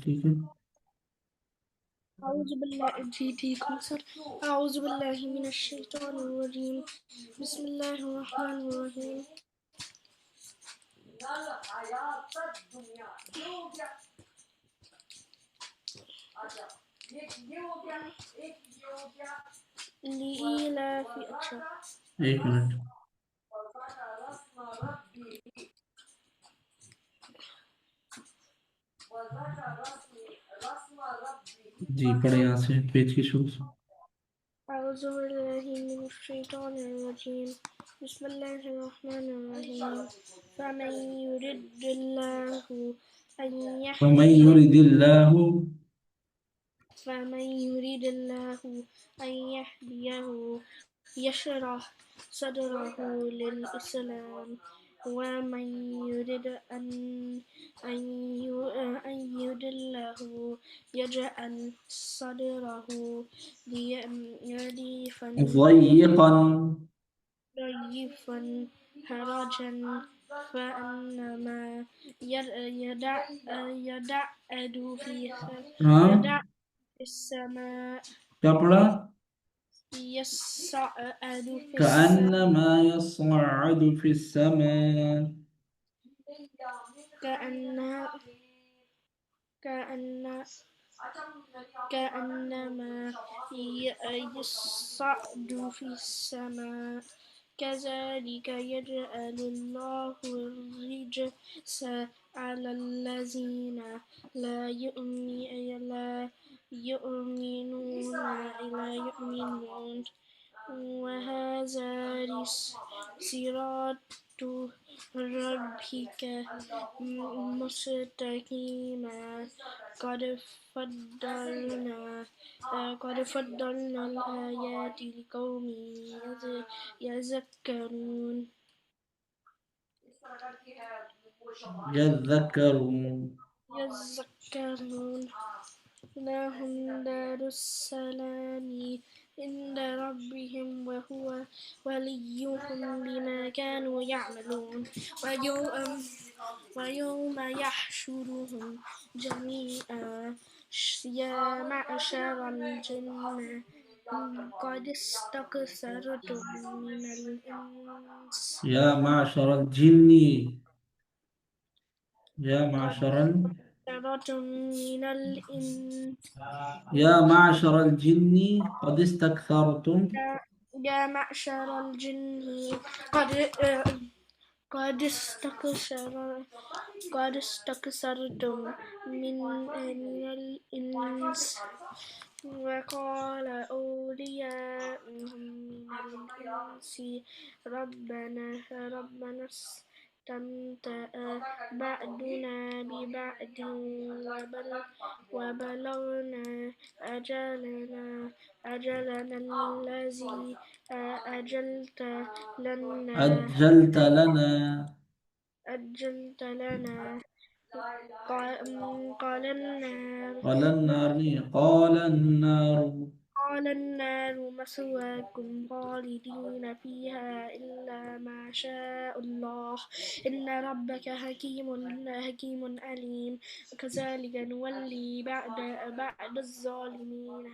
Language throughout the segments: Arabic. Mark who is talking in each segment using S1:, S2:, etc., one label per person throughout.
S1: ठीक है।
S2: أعوذ بالله जी ठीक हूँ सर أعوذ بالله من الشيطان الرجيم بسم الله الرحمن الرحيم لإيلاف अच्छा
S1: एक मिनट। जी पढ़े यहाँ से पेज की शुरू से।
S2: أعوذ بالله من الشيطان الرجيم بسم الله الرحمن الرحيم فمن يرد الله أن
S1: ومن
S2: يهديه
S1: يرد الله
S2: فمن يريد الله أن يهديه يشرح صدره للإسلام ومن يريد أن يضله يجعل صدره
S1: ضيقا
S2: ضيقا حرجا فأنما يدعد في
S1: हाँ
S2: السماء
S1: क्या पढ़ा؟
S2: يصعد في السماء
S1: كأنما يصعد في السماء.
S2: كأن كأن كأنما يصعد في السماء كذلك يجعل الله الرجس على الذين لا يؤمنون وهذا صراط ربك مستقيما قد فضلنا الآيات لقوم يذكرون
S1: يذكرون.
S2: يذكرون لهم دار السلام عند ربهم وهو وليهم بما كانوا يعملون ويوم يحشرهم جميعا يا معشر الجن قد استكثرتم من الإنس
S1: يا معشر الجن يا معشر
S2: استكثرتم من الإنس
S1: يا معشر الجن قد استكثرتم
S2: يا معشر الجن قد قد استكثر قد استكثرتم من الإنس وقال أولياؤهم من الإنس ربنا استمتع بعضنا ببعض وبلغنا أجلنا الذي أجلت لنا أجلت لنا قال النار قال النار مثواكم خالدين فيها إلا ما شاء الله إن ربك حكيم عليم وكذلك نولي بعد الظالمين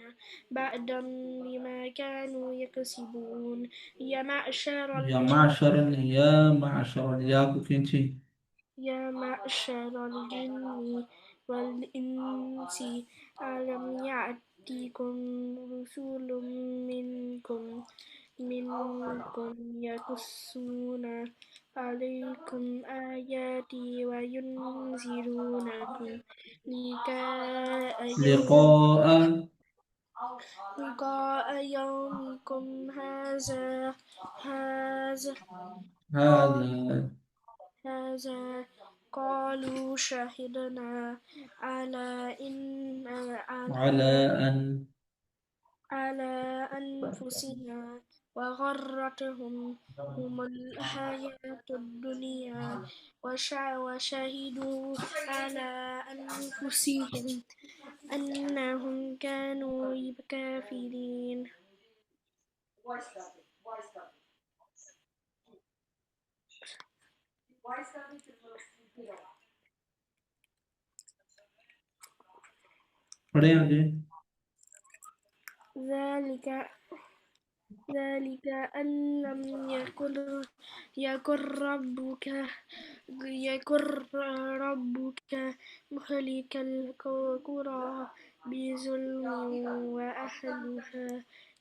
S2: بعدا بما كانوا يكسبون يا معشر
S1: يا
S2: الجن
S1: معشر يا معشر يا كوكينتي.
S2: يا معشر الجن والإنس ألم يأتكم رسل منكم يقصون عليكم آياتي وينذرونكم
S1: لقاء
S2: لقاء يومكم هذا
S1: هذا
S2: هذا قالوا شهدنا على إن
S1: على أن
S2: على أنفسنا وغرتهم الحياة الدنيا وشهدوا على أنفسهم أنهم كانوا كافرين
S1: पढ़े आगे।
S2: ذلك ذلك أن لم يكن ربك مهلك القرى بظلم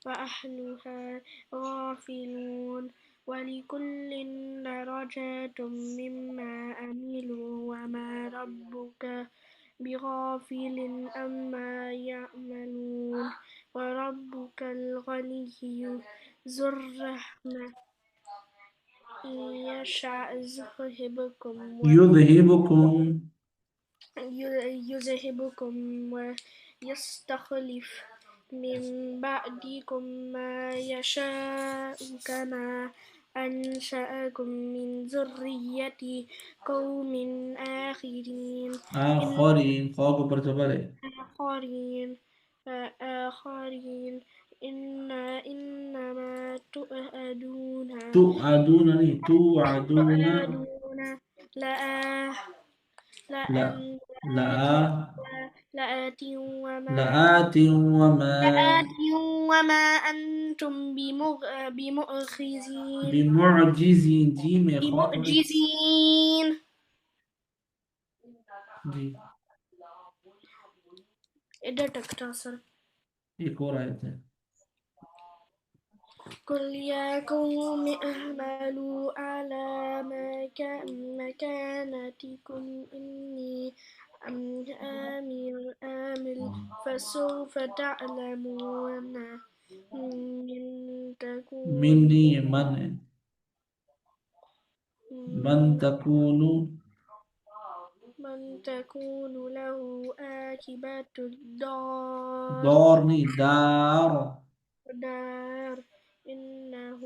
S2: وأهلها غافلون ولكل درجات مما عملوا وما ربك بغافل عما يعملون وربك الغني ذو الرحمة إن يشاء
S1: يذهبكم
S2: يذهبكم ويستخلف من بعدكم ما يشاء كما أنشأكم من ذرية قوم آخرين
S1: آخرين خاك برتبالي
S2: آخرين آخرين إنما
S1: توعدون
S2: تؤدون لآ
S1: لا
S2: لآت
S1: لا
S2: لآت
S1: لآت
S2: وما أنتم بمؤخذين
S1: بمعجزين جيم خاطر
S2: بمعجزين
S1: जी
S2: إذا تكتسر
S1: एक और आयत है
S2: قل يا قوم اعملوا على مكانتكم إني آمل فسوف تعلمون من تكون
S1: مني من
S2: تكون له عاقبة الدار
S1: دارني دار
S2: إنه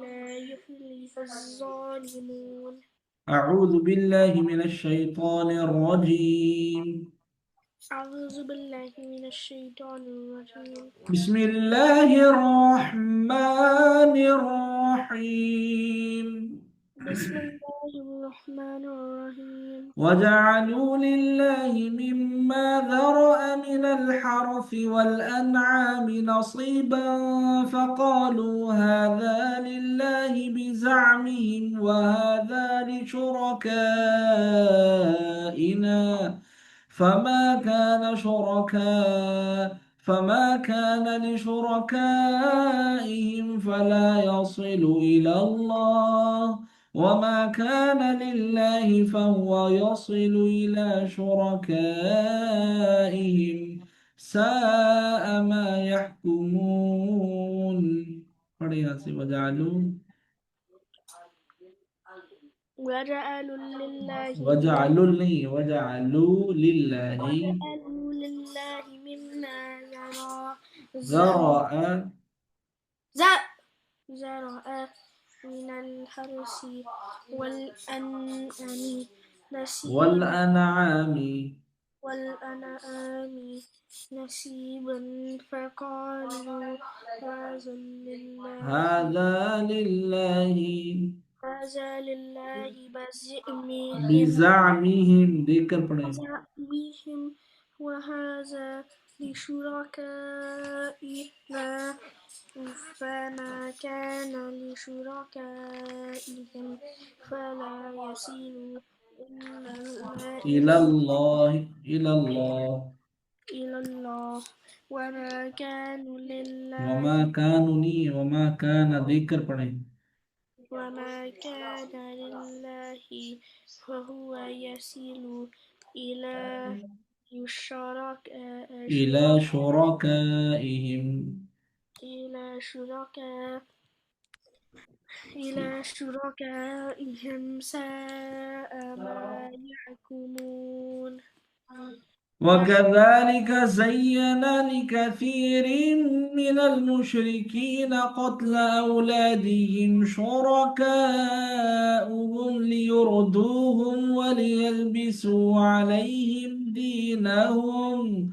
S2: لا يفلح الظالمون
S1: أعوذ بالله من الشيطان الرجيم
S2: أعوذ بالله من الشيطان الرجيم
S1: بسم الله الرحمن الرحيم
S2: بسم الله الرحمن الرحيم
S1: وجعلوا لله مما ذرأ من الحرث والأنعام نصيبا فقالوا هذا لله بزعمهم وهذا لشركائنا فما كان لشركائهم فلا يصل إلى الله وما كان لله فهو يصل إلى شركائهم ساء ما يحكمون बढ़िया से وجعلوا وجعلوا لله
S2: مما يرى
S1: ذرأ
S2: زرع من الحرث والأنعام
S1: والأنعام
S2: نصيبا فقالوا
S1: هذا لله
S2: هذا لله
S1: بزعمهم ذكر पढ़ें
S2: بزعمهم وهذا لشركائنا فما كان لشركائهم فلا يصل
S1: إلى الله إلى الله
S2: إلى الله وما كان لله
S1: وما كان ذكر पढ़ें
S2: وما كان لله فهو يصل إلى
S1: إلى شركائهم
S2: إلى شركائهم ساء ما يحكمون
S1: وكذلك زين لكثير من المشركين قتل أولادهم شركاؤهم ليردوهم وليلبسوا عليهم دينهم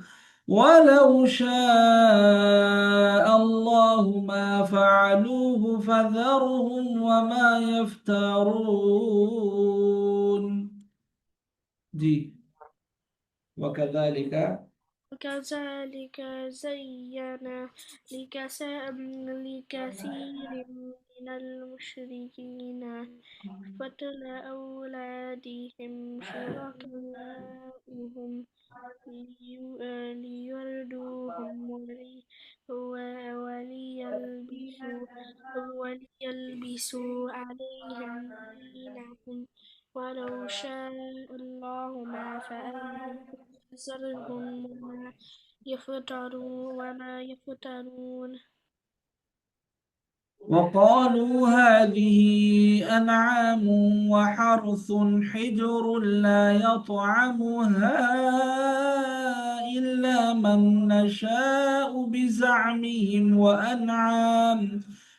S1: ولو شاء الله ما فعلوه فذرهم وما يفترون जी وكذلك
S2: وكذلك زين لكثير من المشركين قتل أولادهم شركاؤهم ليردوهم وليلبسوا عليهم دينهم ولو شاء الله ما فعلوه فذرهم وما يفترون
S1: وقالوا هذه أنعام وحرث حجر لا يطعمها إلا من نشاء بزعمهم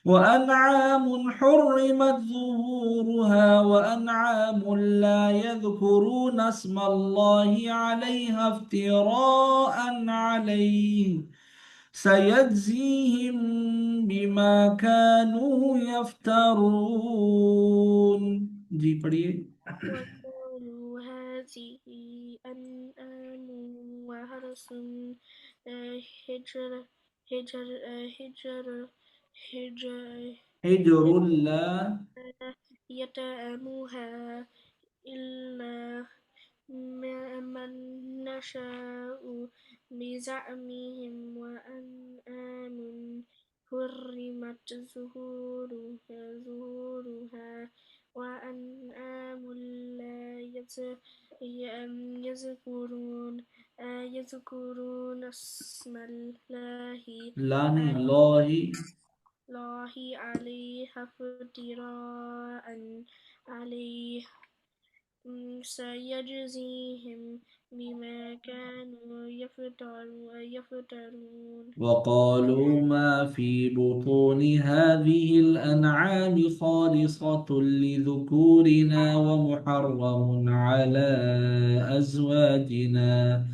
S1: وأنعام حرمت ظهورها وأنعام لا يذكرون اسم الله عليها افتراء عليه سيجزيهم بما كانوا يفترون जी पढ़िए
S2: وقالوا هذه أنعام وحرث حجر حجر حجر حجر
S1: حجر لا
S2: يطعمها إلا من نشاء بزعمهم وأنعام حرمت ظهورها وأنعام لا يذكرون اسم
S1: लानी लोही
S2: الله عليها افتراء عليه سيجزيهم بما كانوا يفترون
S1: وقالوا ما في بطون هذه الأنعام خالصة لذكورنا ومحرم على أزواجنا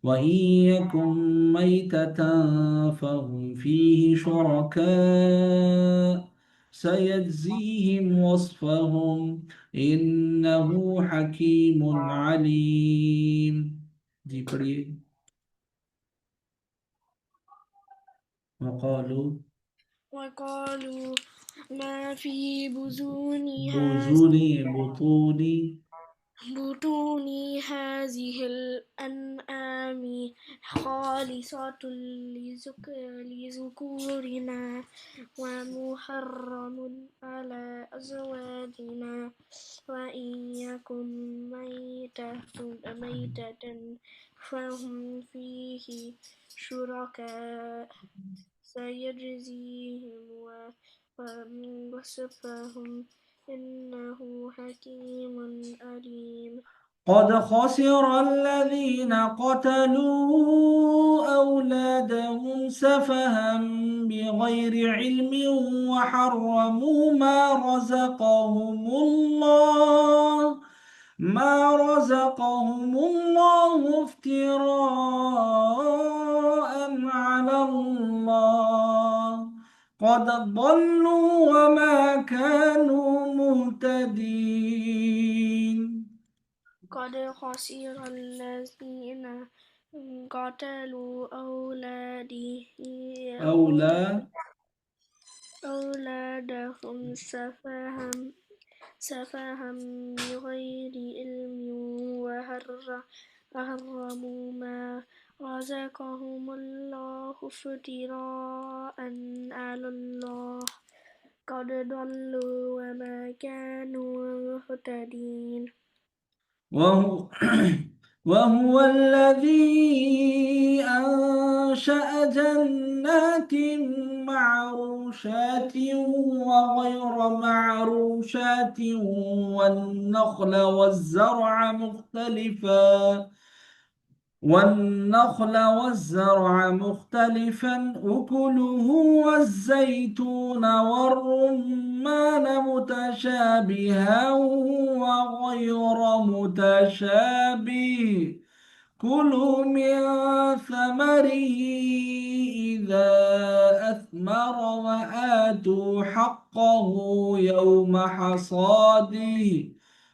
S1: وإن يكن ميتة فهم فيه شركاء سيجزيهم وصفهم إنه حكيم عليم जी पढ़िए وقالوا
S2: وقالوا ما في
S1: بطون
S2: بطون هذه الأنعام خالصة لذكورنا ومحرم على أزواجنا وإن يكن ميتة فهم فيه شركاء سيجزيهم وصفهم إنه حكيم عليم
S1: قد خسر الذين قتلوا أولادهم سفها بغير علم وحرموا ما رزقهم الله افتراء على الله قد ضلوا وما كانوا مهتدين
S2: قد خسر الذين قتلوا
S1: أولى
S2: أولادهم سفها بغير علم وحرموا ما رزقهم الله افتراء على الله قد ضلوا وما كانوا مهتدين
S1: وهو, وهو الذي أنشأ جنات معروشات وغير معروشات والنخل والزرع مختلفا أكله والزيتون والرمان متشابها وغير متشابه كلوا من ثمره إذا أثمر وآتوا حقه يوم حصاده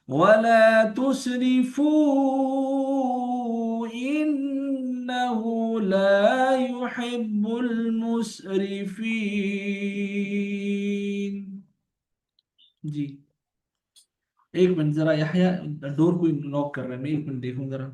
S1: ولا تسرفوا إنه لا يحب المسرفين. जी। एक मिनट जरा यहया डोर को नॉक कर रहे हैं, मैं एक मिनट देखूं जरा।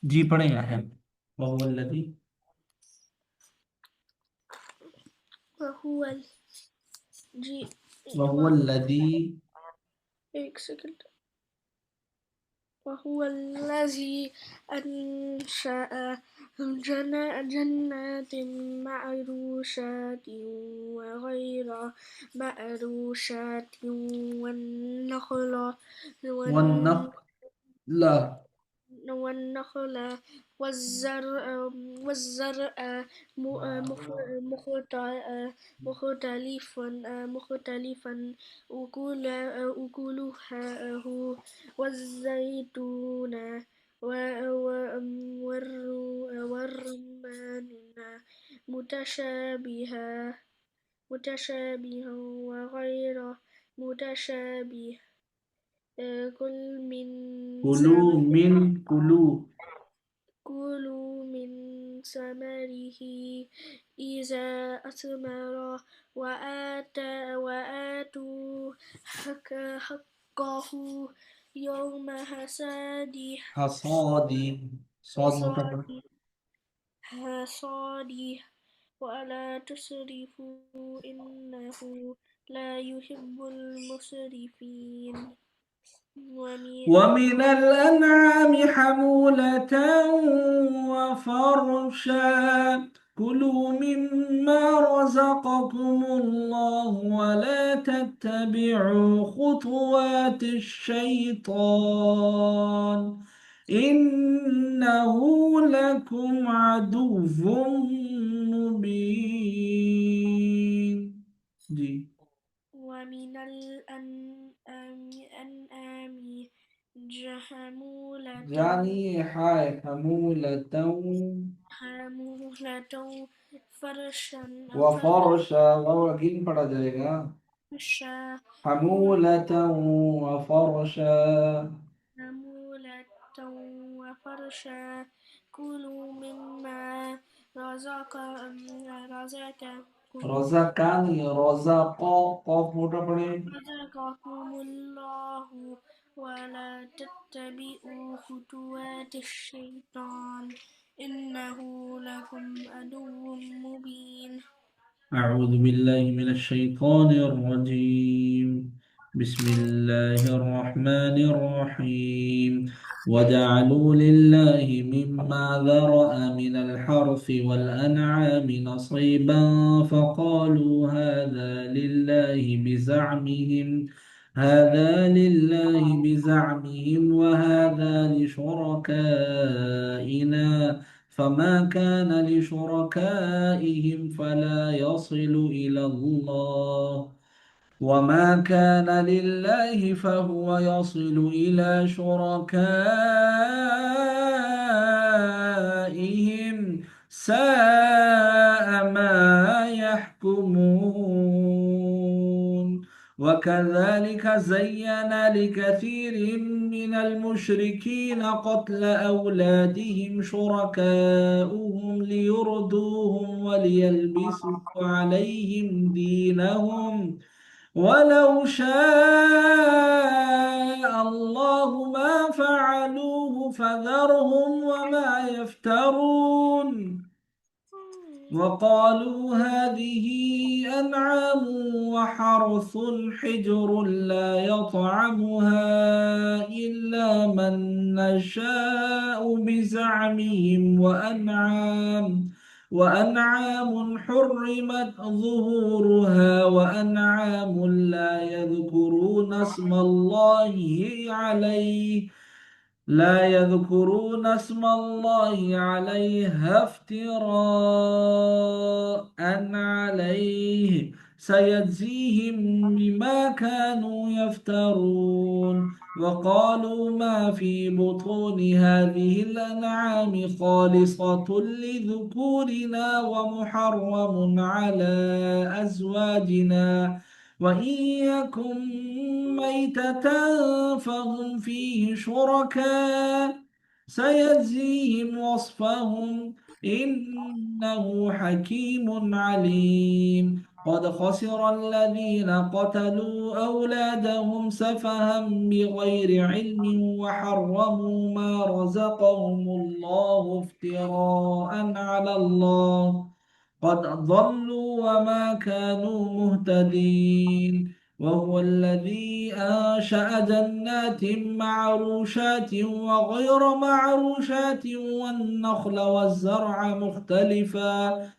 S1: जी पढ़े यहया। वहुवल्लज़ी।
S2: वहुवा जी
S1: वहुवल्लज़ी।
S2: एक सेकंड। وهو الذي أنشأ جنات معروشات وغير معروشات والنخل
S1: والنخل.
S2: والنخل والزرع والزرع مختلفا أكلها والزيتون والرمان متشابها متشابها وغير متشابه كل من
S1: كلوا
S2: ثمر
S1: من كلوا.
S2: كلوا من ثمره إذا أثمر وآتوا حقه يوم حساده
S1: حصادي. صاد مكبر.
S2: حصاده حصاده ولا تسرفوا إنه لا يحب المسرفين
S1: ومن الأنعام حمولة وفرشا، كلوا مما رزقكم الله ولا تتبعوا خطوات الشيطان إنه لكم عدو مبين. जी।
S2: ومن الأنعام
S1: يعني حاي حمولة
S2: حمولة فرشا
S1: وفرشا وجيم पढ़ा जाएगा।
S2: فرشا
S1: حمولة وفرشا.
S2: حمولة وفرشا كلوا مما رزق رزقكم
S1: رزقني رزق قف موटा पढ़े।
S2: رزقكم الله ولا تتبعوا خطوات الشيطان إنه لكم عدو مبين
S1: أعوذ بالله من الشيطان الرجيم. بسم الله الرحمن الرحيم. وجعلوا لله مما ذرأ من الحرث والأنعام نصيبا فقالوا هذا لله بزعمهم وهذا لشركائنا، فما كان لشركائهم فلا يصل إلى الله، وما كان لله فهو يصل إلى شركائهم، ساء ما يحكمون. وكذلك زين لكثير من المشركين قتل أولادهم شركاؤهم ليردوهم وليلبسوا عليهم دينهم، ولو شاء الله ما فعلوه فذرهم وما يفترون. وقالوا هذه أنعام وحرث حجر لا يطعمها إلا من نشاء بزعمهم، وأنعام حرمت ظهورها وأنعام لا يذكرون اسم الله عليها افتراء عليه، سيجزيهم بما كانوا يفترون وقالوا ما في بطون هذه الأنعام خالصة لذكورنا ومحرم على أزواجنا وإن يكن ميتة فهم فيه شركاء سيجزيهم وصفهم إنه حكيم عليم قد خسر الذين قتلوا أولادهم سفها بغير علم وحرموا ما رزقهم الله افتراء على الله قد ضلوا وما كانوا مهتدين وهو الذي أنشأ جنات معروشات وغير معروشات والنخل والزرع مختلفا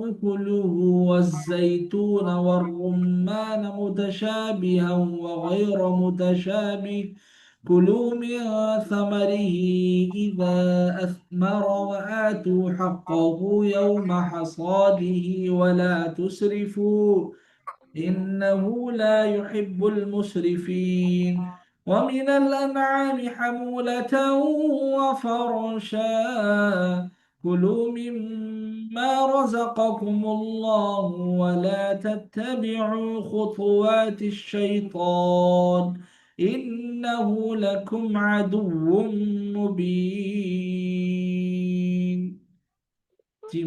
S1: أكله والزيتون والرمان متشابها وغير متشابه كلوا من ثمره إذا أثمر وآتوا حقه يوم حصاده ولا تسرفوا إنه لا يحب المسرفين ومن الأنعام حمولة وفرشا كلوا مما رزقكم الله ولا تتبعوا خطوات الشيطان إنه لكم عدو مبين जी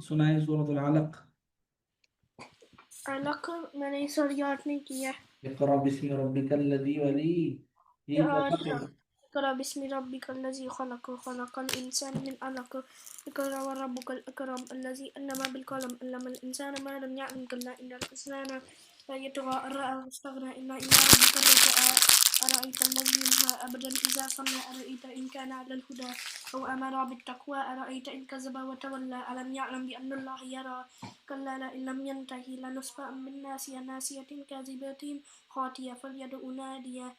S1: सुनाए सूरत अलक
S2: अलग मैंने सर याद नहीं किया
S1: इक़रा बिस्मि रब्बिकल लज़ी वली ये क्या था
S2: اقرأ باسم ربك الذي خلق خلق الإنسان من علق اقرأ وربك الأكرم الذي علم بالقلم علم الإنسان ما لم يعلم كلا إن الإنسان لا يطغى أن رآه استغنى إن إلى ربك الرجعى أرأيت الذي ينهى أبدا إذا صلى أرأيت إن كان على الهدى أو أمر بالتقوى أرأيت إن كذب وتولى ألم يعلم بأن الله يرى كلا لئن لم ينتهي لنصفا بالناصية ناصية كاذبة خاطئة فليدع ناديه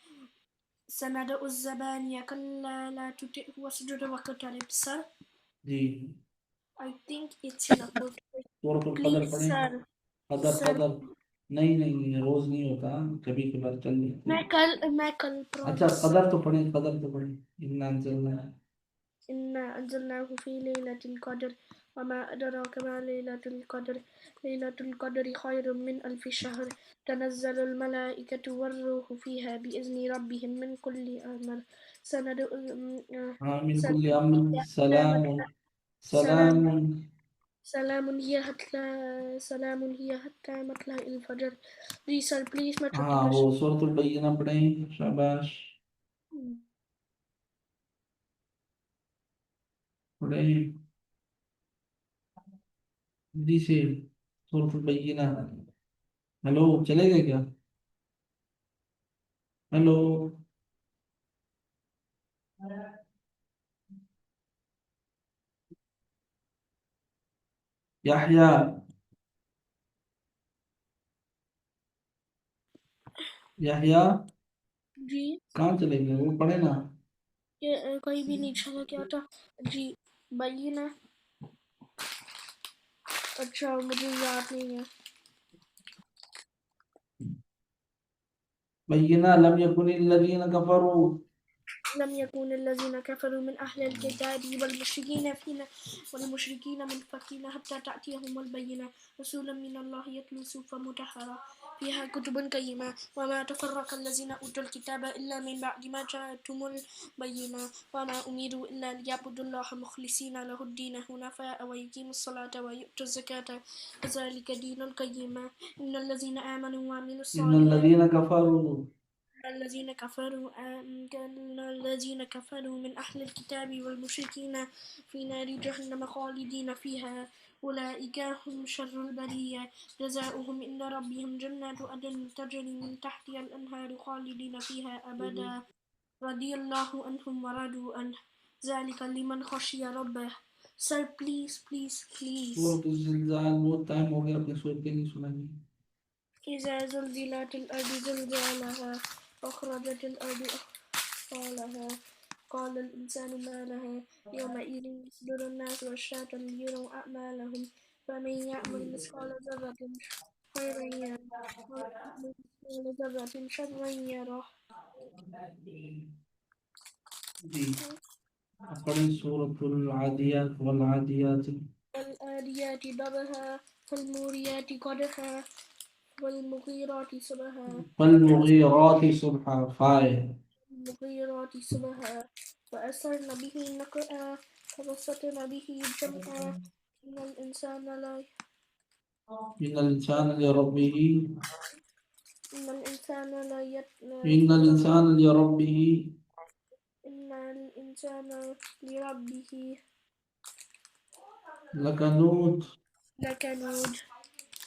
S2: سندع الزبانية كلا لا تطعه واسجد واقترب sir
S1: जी
S2: I think it's enough
S1: सूरतुल कदर
S2: please
S1: पढ़ें
S2: sir
S1: कदर
S2: sir
S1: कदर नहीं नहीं रोज नहीं होता कभी कभार चल जाती
S2: मैं कल
S1: अच्छा
S2: promise
S1: कदर तो पढ़ें इन्ना अंजलना
S2: إنا أنزلناه في ليلة القدر وما أدراك ما ليلة القدر ليلة القدر خير من ألف شهر تنزل الملائكة والروح فيها بإذن ربهم من كل أمر سند
S1: हाँ मिन
S2: سلام
S1: कुल्ली अम्र सलाम
S2: سلام
S1: सलाम
S2: سلام هي حتى مطلع الفجر जी सर प्लीज मैं छोटी
S1: हाँ वो
S2: क्वेश्चन
S1: सूरतुल बय्यिना पढ़ें शाबाश पढ़ें जी से सूरतुल बय्यिना हेलो चले गए क्या हेलो याह्या याह्या
S2: जी
S1: कहाँ चले गए वो पढ़े ना
S2: ये कहीं भी नहीं चला क्या था जी बताइए ना अच्छा मुझे याद नहीं है
S1: बय्यिना लम यकुनिल लज़ीना कफरू
S2: لم يكن الذين كفروا من أهل الكتاب والمشركين منفكين حتى تأتيهم البينة رسولا من الله يتلو صحفا مطهرة فيها كتب قيمة وما تفرق الذين أوتوا الكتاب إلا من بعد ما جاءتهم البينة وما أمروا إلا ليعبدوا الله مخلصين له الدين حنفاء ويقيموا الصلاة ويؤتوا الزكاة كذلك دين القيمة إن الذين آمنوا وعملوا
S1: إن
S2: الصالحات
S1: الذين كفروا
S2: الذين كفروا من أهل الكتاب والمشركين في نار جهنم خالدين فيها أولئك هم شر البرية جزاؤهم عند ربهم جنات عدن تجري من تحتها الأنهار خالدين فيها أبدا رضي الله عنهم ورضوا عنه ذلك لمن خشي ربه Sir, please.
S1: सूरत ज़िलज़ाल बहुत टाइम हो गया अपने सूरत के नहीं सुनाई
S2: إذا زلزلت الأرض زلزالها أخرجت الأرض أثقالها قال الإنسان ما لها يومئذ يصدر الناس أشتاتا ليروا أعمالهم فمن يعمل مثقال ذرة خيرا يره ومن يعمل مثقال ذرة شرا يره.
S1: जी पढ़े सूरतुल आदियात वल आदियात
S2: والآديات ضبها فالموريات قدحا والمغيرات صبحا
S1: فالمغيرات صبحا फाय
S2: المغيرات صبحا وأثرن به نقعا فوسطن به جمعا إن الإنسان
S1: إن الإنسان لربه
S2: إن الإنسان لا
S1: إن الإنسان لربه
S2: إن الإنسان لربه
S1: لكنود
S2: لكنود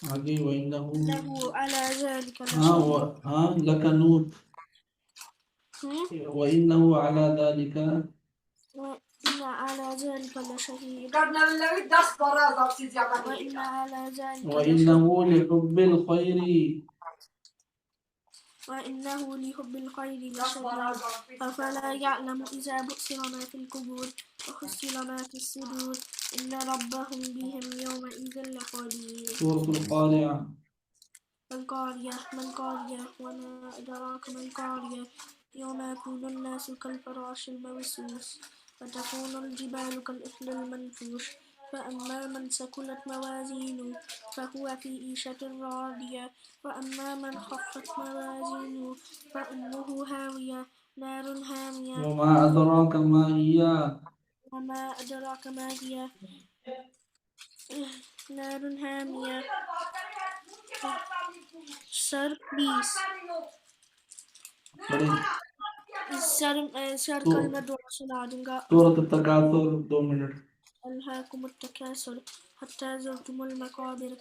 S1: आगे وإنه
S2: له على ذلك
S1: हाँ
S2: لشهيد.
S1: हाँ لكنود
S2: هم؟
S1: وإنه على ذلك
S2: وإن على ذلك لشهيد. وإن على ذلك لشهيد.
S1: وإنه لحب الخير
S2: وإنه لحب الخير لشديد أفلا يعلم إذا بؤثر ما في القبور وحصل ما في الصدور إن ربهم بهم يومئذ لخبير.
S1: سورة القارعة
S2: القارية ما القارية وما أدراك ما القارية يوم يكون الناس كالفراش المبثوث وتكون الجبال كالإحل المنفوش فأما من ثقلت موازينه فهو في عيشة راضية وأما من خفت موازينه فأمه هاوية نار هامية
S1: وما أدراك ما هي
S2: وما أدراك ما هي نار هامية. Sir, please.
S1: बड़ी
S2: सर
S1: तो
S2: कल मैं दोबारा सुना दूंगा.
S1: सूरत तकासुर 2 मिनट
S2: ألهاكم التكاثر حتى زرتم المقابر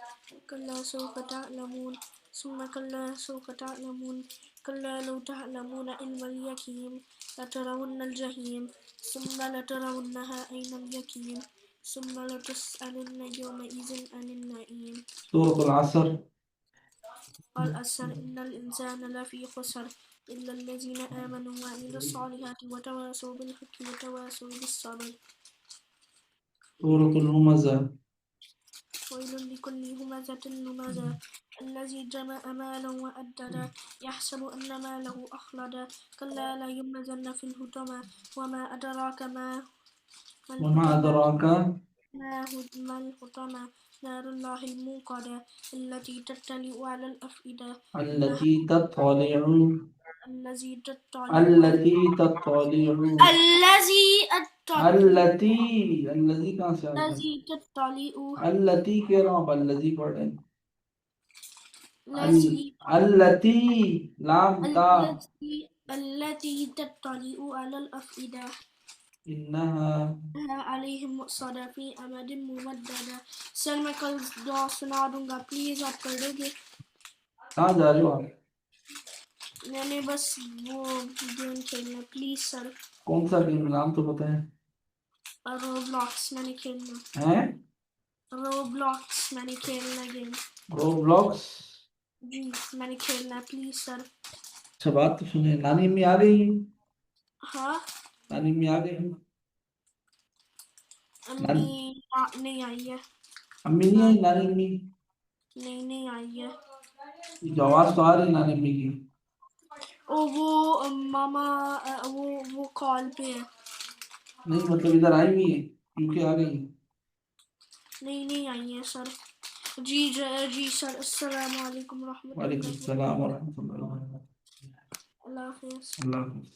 S2: كلا سوف تعلمون ثم كلا سوف تعلمون كلا لو تعلمون علم اليقين لترون الجحيم ثم لترونها عين اليقين ثم لتسألن يومئذ عن النعيم.
S1: سورة العصر
S2: والعصر إن الإنسان لفي خسر إلا الذين آمنوا وعملوا الصالحات وتواصوا بالحق وتواصوا بالصبر.
S1: سورة الهمزة
S2: ويل لكل همزة لمزة الذي جمع مالا وعددا يحسب أن ماله أخلدا كلا لا ينبذن في الحطمة وما أدراك ما
S1: وما
S2: الحطمة
S1: أدراك
S2: ما الحطمة نار الله الموقدة التي تطلع على الأفئدة إنها
S1: التي تطلع
S2: الذي تطلع
S1: التي تطلع
S2: الذي
S1: الذي कहाँ से आता है
S2: الذي تطلع
S1: التي कह रहा हूँ الذي पढ़ रहे हैं
S2: الذي
S1: التي लाम ता
S2: التي تطلع على الأفئدة
S1: إنها
S2: عليهم مؤصدة في أمد ممددة. सर मैं कल दुआ सुना दूंगा प्लीज आप कर दोगे.
S1: कहाँ जा रहे हो आप
S2: मैंने बस वो गेम खेलना प्लीज सर.
S1: कौन सा गेम नाम तो बताएं
S2: रोब्लॉक्स मैंने खेलना
S1: हैं
S2: रोब्लॉक्स मैंने खेलना गेम
S1: रोब्लॉक्स
S2: जी मैंने खेलना प्लीज सर.
S1: अच्छा बात तो सुने नानी अम्मी आ गई
S2: हाँ
S1: नानी अम्मी आ गई
S2: अम्मी नहीं आई है.
S1: अम्मी नहीं आई नानी अम्मी
S2: नहीं आई है.
S1: जो आवाज तो आ रही है नानी अम्मी की
S2: ओ वो मामा वो कॉल पे है.
S1: नहीं मतलब इधर आई हुई है यूके आ गई
S2: नहीं आई है सर. जी सर अस्सलाम वालेकुम
S1: वालेकुम
S2: रहमतुल्लाह.
S1: सलाम व रहमतुल्लाहि व बरकातहू
S2: अल्लाह हाफिज़.
S1: अल्लाह हाफिज़